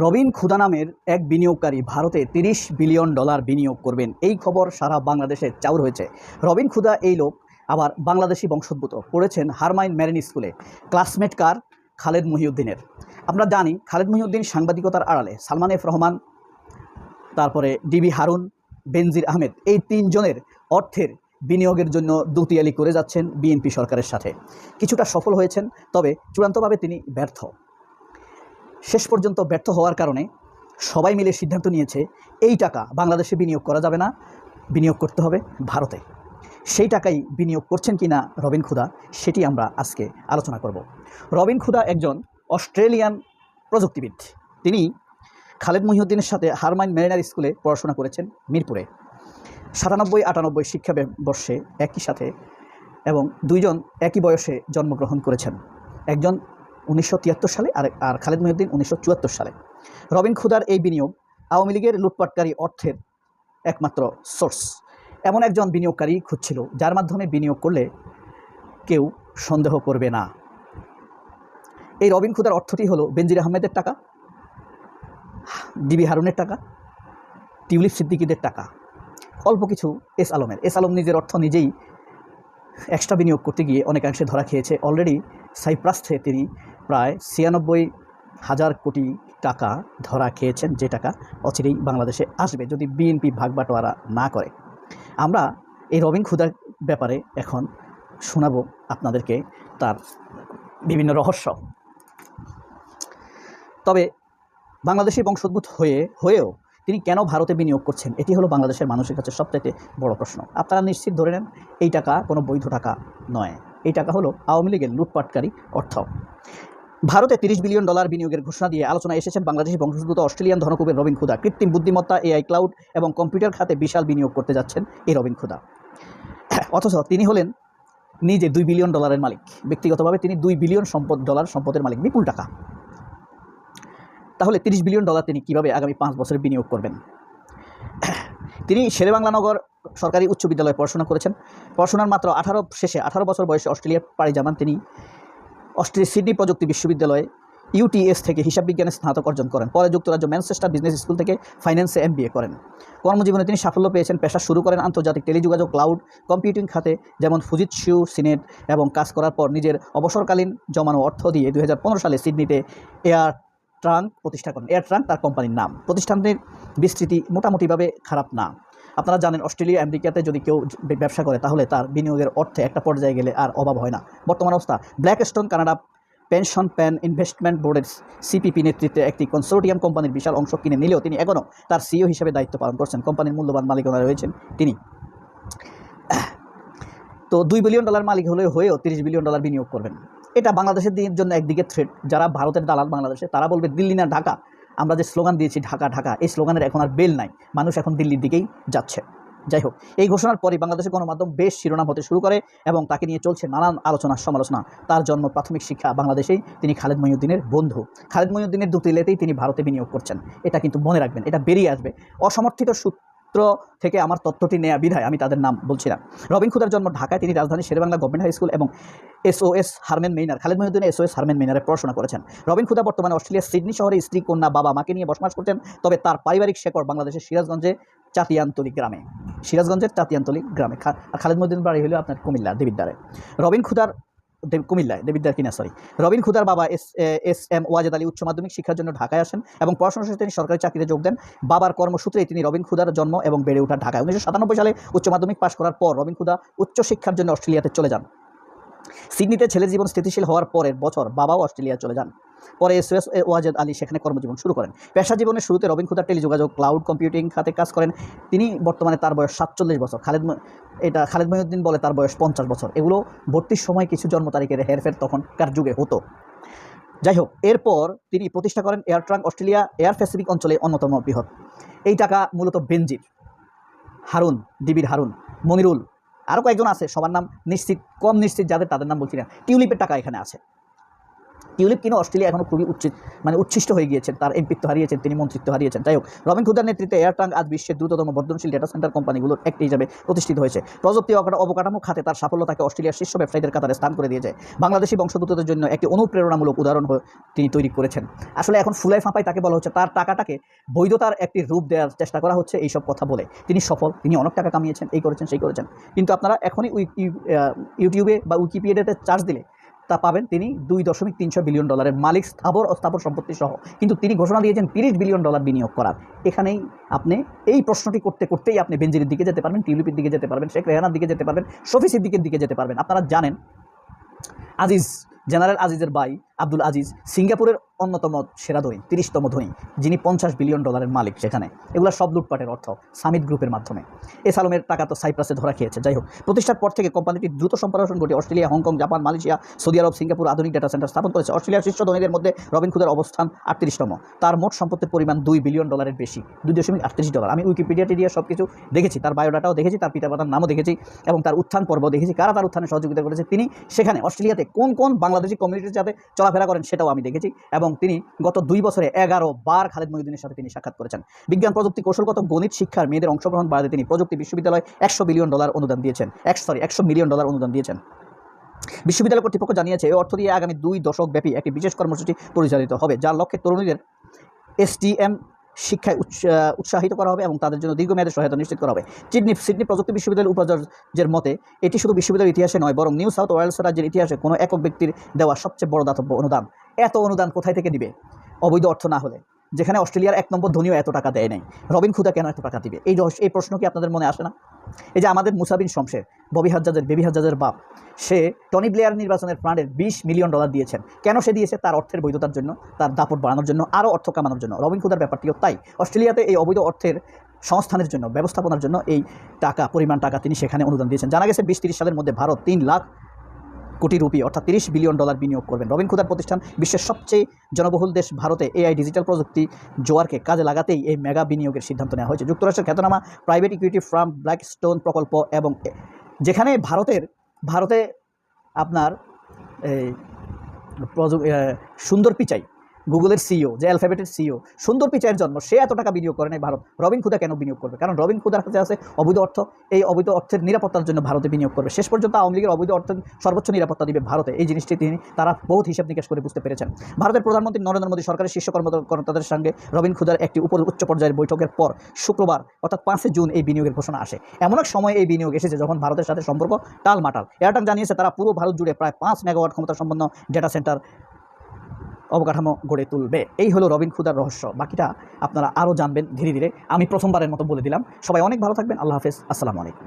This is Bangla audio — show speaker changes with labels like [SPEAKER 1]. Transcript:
[SPEAKER 1] রবিন খুদা নামের এক বিনিয়োগকারী ভারতে $30 বিলিয়ন বিনিয়োগ করবেন, এই খবর সারা বাংলাদেশে চাউর হয়েছে। রবিন খুদা এই লোক আবার বাংলাদেশি বংশোদ্ভূত, পড়েছেন হারমাইন মেরিন স্কুলে, ক্লাসমেট কার খালেদ মহিউদ্দিনের। আমরা জানি খালেদ মহিউদ্দিন সাংবাদিকতার আড়ালে সালমান এফ রহমান, তারপরে ডিবি হারুন, বেনজির আহমেদ, এই তিনজনের অর্থের বিনিয়োগের জন্য দুতিয়ালি করে যাচ্ছেন বিএনপি সরকারের সাথে। কিছুটা সফল হয়েছেন, তবে চূড়ান্তভাবে তিনি ব্যর্থ। শেষ পর্যন্ত ব্যর্থ হওয়ার কারণে সবাই মিলে সিদ্ধান্ত নিয়েছে এই টাকা বাংলাদেশে বিনিয়োগ করা যাবে না, বিনিয়োগ করতে হবে ভারতে। সেই টাকাই বিনিয়োগ করছেন কি না রবিন খুদা, সেটি আমরা আজকে আলোচনা করব। রবিন খুদা একজন অস্ট্রেলিয়ান প্রযুক্তিবিদ। তিনি খালেদ মহিউদ্দিনের সাথে হারমাইন মেরিনার স্কুলে পড়াশোনা করেছেন মিরপুরে। 97-98 শিক্ষাবর্ষে একই সাথে, এবং দুইজন একই বয়সে জন্মগ্রহণ করেছেন। একজন 1973 সালে আর খালেদ মহিউদ্দিন 1974 সালে। রবিন খুদার এই বিনিয়োগ আওয়ামী লীগের লুটপাটকারী অর্থের একমাত্র সোর্স। এমন একজন বিনিয়োগকারী খুঁজছিল যার মাধ্যমে বিনিয়োগ করলে কেউ সন্দেহ করবে না। এই রবিন খুদার অর্থটি হলো বেনজির আহমেদের টাকা, ডিবি হারুনের টাকা, টিউলিপ সিদ্দিকীদের টাকা, অল্প কিছু এস আলম নিজের অর্থ নিজেই এক্সট্রা বিনিয়োগ করতে গিয়ে অনেকাংশে ধরা খেয়েছে। অলরেডি সাইপ্রাস থেকে তিনি প্রায় 96,000 কোটি টাকা ধরা খেয়েছেন, যে টাকা অচিরেই বাংলাদেশে আসবে যদি বিএনপি ভাগবাটোয়ারা না করে। আমরা এই রবিন খুদার ব্যাপারে এখন শোনাবো আপনাদেরকে তার বিভিন্ন রহস্য। তবে বাংলাদেশি বংশোদ্ভূত হয়েও তিনি কেন ভারতে বিনিয়োগ করছেন, এটি হলো বাংলাদেশের মানুষের কাছে সবথেকে বড় প্রশ্ন। আপনারা নিশ্চিত ধরে নেন এই টাকা কোনো বৈধ টাকা নয়, এই টাকা হলো আওয়ামী লীগের লুটপাটকারী অর্থ। ভারতে $30 বিলিয়ন বিনিয়োগের ঘোষণা দিয়ে আলোচনায় এসেছেন বাংলাদেশি বংশোদ্ভূত অস্ট্রেলিয়ান ধনকুবের রবিন খুদা। কৃত্রিম বুদ্ধিমত্তা, এআই, ক্লাউড এবং কম্পিউটার খাতে বিশাল বিনিয়োগ করতে যাচ্ছেন এই রবিন খুদা। অথচ তিনি হলেন নিজে $2 বিলিয়ন মালিক। ব্যক্তিগতভাবে তিনি $2 বিলিয়ন সম্পদের মালিক, বিপুল টাকা। তাহলে $30 বিলিয়ন তিনি কিভাবে আগামী 5 বছরে বিনিয়োগ করবেন? তিনি শেরেবাংলানগর সরকারি উচ্চ বিদ্যালয়ে পড়াশোনা করেছেন। পড়াশোনার মাত্র 18 বছর বয়সে অস্ট্রেলিয়া পাড়ি জমান তিনি। অস্ট্রেলিয়ার সিডনি প্রযুক্তি বিশ্ববিদ্যালয়ে ইউটিএস থেকে হিসাব বিজ্ঞানে স্নাতক অর্জন করেন। পরে যুক্তরাজ্য ম্যানচেস্টার বিজনেস স্কুল থেকে ফাইন্যান্সে MBA করেন। কর্মজীবনে তিনি সাফল্য পেয়েছেন। পেশা শুরু করেন আন্তর্জাতিক টেলিযোগাযোগ, ক্লাউড কম্পিউটিং খাতে, যেমন ফুজিৎসু সিনেট, এবং কাজ করার পর নিজের অবসরকালীন জমানো অর্থ দিয়ে 2015 সালে সিডনিতে এয়ার ট্রাঙ্ক প্রতিষ্ঠা করেন। এয়ার ট্রাঙ্ক তার কোম্পানির নাম। প্রতিষ্ঠানটির বিস্তৃতি মোটামুটিভাবে খারাপ না। আপনারা জানেন অস্ট্রেলিয়া আমেরিকাতে যদি কেউ ব্যবসা করে তাহলে তার বিনিয়োগের অর্থে একটা পর্যায়ে গেলে আর অভাব হয় না। বর্তমান অবস্থা, Blackstone Canada pension plan investment বোর্ডের CPP নেতৃত্বে একটি কনসোর্টিয়াম কোম্পানির বিশাল অংশ কিনে নিলেও তিনি এখনও তার CEO হিসেবে দায়িত্ব পালন করছেন। কোম্পানির মূল্যবান মালিকানা রয়েছেন তিনি। তো $2 বিলিয়ন মালিক হয়েও $30 বিলিয়ন বিনিয়োগ করবেন, এটা বাংলাদেশের জন্য একদিকে থ্রেট। যারা ভারতের দালাল বাংলাদেশে, তারা বলবে দিল্লি না ঢাকা। আমরা যে স্লোগান দিয়েছি ঢাকা ঢাকা, এই স্লোগানের এখন আর বেল নাই, মানুষ এখন দিল্লির দিকেই যাচ্ছে। যাই হোক, এই ঘোষণার পরই বাংলাদেশের গণমাধ্যম বেশ শিরোনাম হতে শুরু করে এবং তাকে নিয়ে চলছে নানান আলোচনা সমালোচনা। তার জন্ম, প্রাথমিক শিক্ষা বাংলাদেশেই, তিনি খালেদ মহিউদ্দিনের বন্ধু। খালেদ মহিউদ্দিনের দুতিলেতেই তিনি ভারতে বিনিয়োগ করছেন, এটা কিন্তু মনে রাখবেন, এটা বেরিয়ে আসবে। অসমর্থিত সূত্র থেকে আমার তথ্যটি নেয়া বিধায় আমি তাদের নাম বলছি না। রবিন খুদার জন্ম ঢাকায়। তিনি রাজধানী শেরেবাংলা গভর্নমেন্ট হাই স্কুল এবং SOS হারম্যান মেইনার, খালেদ মহিউদ্দিন SOS হারম্যান মেইনারে পড়াশোনা করেছেন। রবিন খুদা বর্তমানে অস্ট্রেলিয়ার সিডনি শহরে স্ত্রী, কন্যা, বাবা মাকে নিয়ে বসবাস করছেন। তবে তার পারিবারিক শেকড় বাংলাদেশের সিরাজগঞ্জের চাতিয়ানতলী গ্রামে। আর খালেদ মহিউদ্দিন বাড়ি হলো আপনার কুমিল্লা দেবিদ্বারে। রবিন খুদার কুমিল্লায়, দেবিদ্বার কিনা সরি। রবিন খুদার বাবা SM ওয়াজেদ আলী উচ্চ মাধ্যমিক শিক্ষার জন্য ঢাকায় আসেন এবং পড়াশোনার শেষে তিনি সরকারি চাকরিতে যোগ দেন। বাবার কর্মসূত্রেই তিনি রবিন খুদার জন্ম এবং বেড়ে ওঠা ঢাকায়। 1997 সালে উচ্চ মাধ্যমিক পাশ করার পর রবিন খুদা উচ্চশিক্ষার জন্য অস্ট্রেলিয়াতে চলে যান। সিডনিতে ছেলের জীবন স্থিতিশীল হওয়ার পরের বছর বাবাও অস্ট্রেলিয়া চলে যান। পরে SOS ওয়াজেদ আলী সেখানে কর্মজীবন শুরু করেন। পেশা জীবনের শুরুতে রবিন খুদা টেলিযোগাযোগ, ক্লাউড কম্পিউটিং খাতে কাজ করেন। তিনি বর্তমানে তার বয়স 47 বছর। খালেদ মহিউদ্দিন বলে তার বয়স 50 বছর। এগুলো ভর্তির সময় কিছু জন্ম তারিখের হেরফের তখনকার যুগে হতো। যাই হোক, এরপর তিনি প্রতিষ্ঠা করেন air trunk, Australia air Pacific অঞ্চলে অন্যতম বৃহৎ। এই টাকা মূলত বেনজির, হারুন, ডিবির হারুন, মনিরুল, আরও কয়েকজন আছে, সবার নাম নিশ্চিত, কম নিশ্চিত যাদের, তাদের নাম বলছি না। টিউলিপের টাকা এখানে আছে। টিউলিপ কিনে অস্ট্রেলিয়া এখনও খুবই উচ্ছিষ্ট হয়ে গিয়েছেন, তার এমপিত্ব হারিয়েছেন, তিনি মন্ত্রিত্ব হারিয়েছেন। যাই হোক, রবিন হুডার নেতৃত্বে এয়ারট্রাঙ্ক আজ বিশ্বের দ্রুততম বর্ধনশীল ডেটা সেন্টার কোম্পানিগুলোর একটি হিসেবে প্রতিষ্ঠিত হয়েছে। প্রযুক্তি অবকাঠামো খাতে তার সাফল্য তাকে অস্ট্রেলিয়ার শীর্ষ ব্যবসায়ীদের কাতারে স্থান করে দিয়েছে। বাংলাদেশি বংশোদ্ভূতদের জন্য একটি অনুপ্রেরণামূলক উদাহরণ তিনি তৈরি করেছেন। আসলে এখন ফুলাই ফাঁপাই তাকে বলা হচ্ছে, তার টাকাটাকে বৈধতার একটি রূপ দেওয়ার চেষ্টা করা হচ্ছে এইসব কথা বলে। তিনি সফল, তিনি অনেক টাকা কামিয়েছেন, এই করেছেন সেই করেছেন, কিন্তু আপনারা এখনই ইউটিউবে বা উইকিপিডিয়াতে চার্জ দিলে তা পাবেন তিনি $2.3 বিলিয়ন মালিক, স্থাবর অস্থাবর সম্পত্তি সহ। কিন্তু তিনি ঘোষণা দিয়েছেন $30 বিলিয়ন বিনিয়োগ করার। এখানেই আপনি এই প্রশ্নটি করতে করতেই আপনি বেনজিরের দিকে যেতে পারবেন, টিউলিপের দিকে যেতে পারবেন, শেখ রেহানার দিকে যেতে পারবেন, শফি সিদ্দিকের দিকে যেতে পারবেন। আপনারা জানেন জেনারেল আজিজের ভাই আব্দুল আজিজ সিঙ্গাপুরের অন্যতম সেরা ধনী, 30তম ধনী, যিনি $50 বিলিয়ন মালিক। সেখানে এগুলো সব লুটপাটের অর্থ সামিট গ্রুপের মাধ্যমে। সালমের টাকা তো সাইপ্রাসে ধরা খেয়েছে। যাই হোক, প্রতিষ্ঠার পর থেকে কোম্পানিটির দ্রুত সম্প্রসারণ ঘটে Australia, Hong Kong, Japan, Malaysia, Saudi Arabia, Singapore আধুনিক ডেটা সেন্টার স্থাপন করেছে। অস্ট্রেলিয়ার শীর্ষ ধনীদের মধ্যে রবিন হুডের অবস্থান 38তম। তার মোট সম্পত্তির পরিমাণ $2 বিলিয়ন বেশি, $2.38। আমি উইকিপিডিয়াতে দিয়ে সব কিছু দেখেছি, তার বায়োডাটাও দেখেছি, তার পিতামাতার নামও দেখেছি এবং তার উত্থান পর্ব দেখেছি, কারা তার উত্থানে সহযোগিতা করেছে। তিনি সেখানে অস্ট্রেলিয়াতে কোন কোন বাংলাদেশি কমিউনিটির সাথে চলাফেরা করেন সেটাও আমি দেখেছি এবং তিনি গত 2 বছরে 11 বার খালেদ মহিউদ্দিনের সাথে তিনি সাক্ষাৎ করেছেন। বিজ্ঞান, প্রযুক্তি, কৌশলগত গণিত শিক্ষার মেয়েদের অংশগ্রহণ বাড়াতে তিনি প্রযুক্তি বিশ্ববিদ্যালয়ে $100 বিলিয়ন অনুদান দিয়েছেন। $100 মিলিয়ন অনুদান দিয়েছেন। বিশ্ববিদ্যালয় কর্তৃপক্ষ জানিয়েছে এই অর্থ দিয়ে আগামী 2 দশক ব্যাপী একটি বিশেষ কর্মসূচি পরিচালিত হবে, যার লক্ষ্যে তরুণীদের STEM শিক্ষায় উৎসাহিত করা হবে এবং তাদের জন্য দীর্ঘমেয়াদী সহায়তা নিশ্চিত করা হবে। সিডনি প্রযুক্তি বিশ্ববিদ্যালয়ের উপাচার্যের মতে এটি শুধু বিশ্ববিদ্যালয়ের ইতিহাসে নয়, বরং নিউ সাউথ ওয়েলস রাজ্যের ইতিহাসে কোনো একক ব্যক্তির দেওয়া সবচেয়ে বড় দাতব্য অনুদান। এত অনুদান কোথায় থেকে দিবে অবৈধ অর্থ না হলে? যেখানে অস্ট্রেলিয়ার 1 নম্বর ধনীও এত টাকা দেয় নাই, রবিন হুডা কেন এত টাকা দিবে? এই প্রশ্ন কি আপনাদের মনে আসে না? এই যে আমাদের মুসা বিন শমশের, বেবি হাজ্জাজের বাপ, সে টনি ব্লেয়ার নির্বাচনের ফান্ডের $20 মিলিয়ন দিয়েছেন। কেন সে দিয়েছে? তার অর্থের বৈধতার জন্য, তার দাপট বাড়ানোর জন্য, আরও অর্থ কামানোর জন্য। রবিন হুডার ব্যাপারটিও তাই। অস্ট্রেলিয়াতে এই অবৈধ অর্থের সংস্থানের জন্য, ব্যবস্থাপনার জন্য এই পরিমাণ টাকা তিনি সেখানে অনুদান দিয়েছেন। জানা গেছে 20-30 সালের মধ্যে ভারত 3 লাখ কোটি রুপি অর্থাৎ $30 বিলিয়ন বিনিয়োগ করবেন। রবিন হুডার প্রতিষ্ঠান বিশ্বের সবচেয়ে জনবহুল দেশ ভারতে AI ডিজিটাল প্রযুক্তি জোয়ারকে কাজে লাগাতেই এই মেগা বিনিয়োগের সিদ্ধান্ত নেওয়া হয়েছে। যুক্তরাষ্ট্রের খ্যাতনামা প্রাইভেট ইকুইটি ফার্ম ব্ল্যাকস্টোন প্রকল্প এবং যেখানে ভারতে আপনার সুন্দর পিচাই, গুগলের CEO, যে অ্যালফাবেটের CEO, সুন্দর পিচাইয়ের জন্ম, সে এত টাকা বিনিয়োগ করে নাই ভারত। রবিন হুডা কেন বিনিয়োগ করবে? কারণ রবিন হুডার কাছে আছে অবৈধ অর্থ। এই অবৈধ অর্থের নিরাপত্তার জন্য ভারতে বিনিয়োগ করবে। শেষ পর্যন্ত আওয়ামী লীগের অবৈধ অর্থের সর্বোচ্চ নিরাপত্তা দিবে ভারতে। এই জিনিসটি তারা বহুত হিসাব নিকাশ করে বুঝতে পেরেছেন। ভারতের প্রধানমন্ত্রী নরেন্দ্র মোদী সরকারের শীর্ষ কর্মকর্তাদের সঙ্গে রবিন হুডার একটি উচ্চ পর্যায়ের বৈঠকের পর শুক্রবার অর্থাৎ 5 জুন এই বিনিয়োগের ঘোষণা আসে। এমন এক সময় এই বিনিয়োগ এসেছে যখন ভারতের সাথে সম্পর্ক টালমাটাল। এয়ারটেল জানিয়েছে তারা পুরো ভারত জুড়ে প্রায় 5 মেগাওয়াট ক্ষমতা সম্পন্ন ডেটা সেন্টার অবকাঠামো গড়ে তুলবে। এই হলো রবিন হুডার রহস্য। বাকিটা আপনারা আরও জানবেন ধীরে ধীরে। আমি প্রথমবারের মতো বলে দিলাম। সবাই অনেক ভালো থাকবেন। আল্লাহ হাফেজ। আসসালামু আলাইকুম।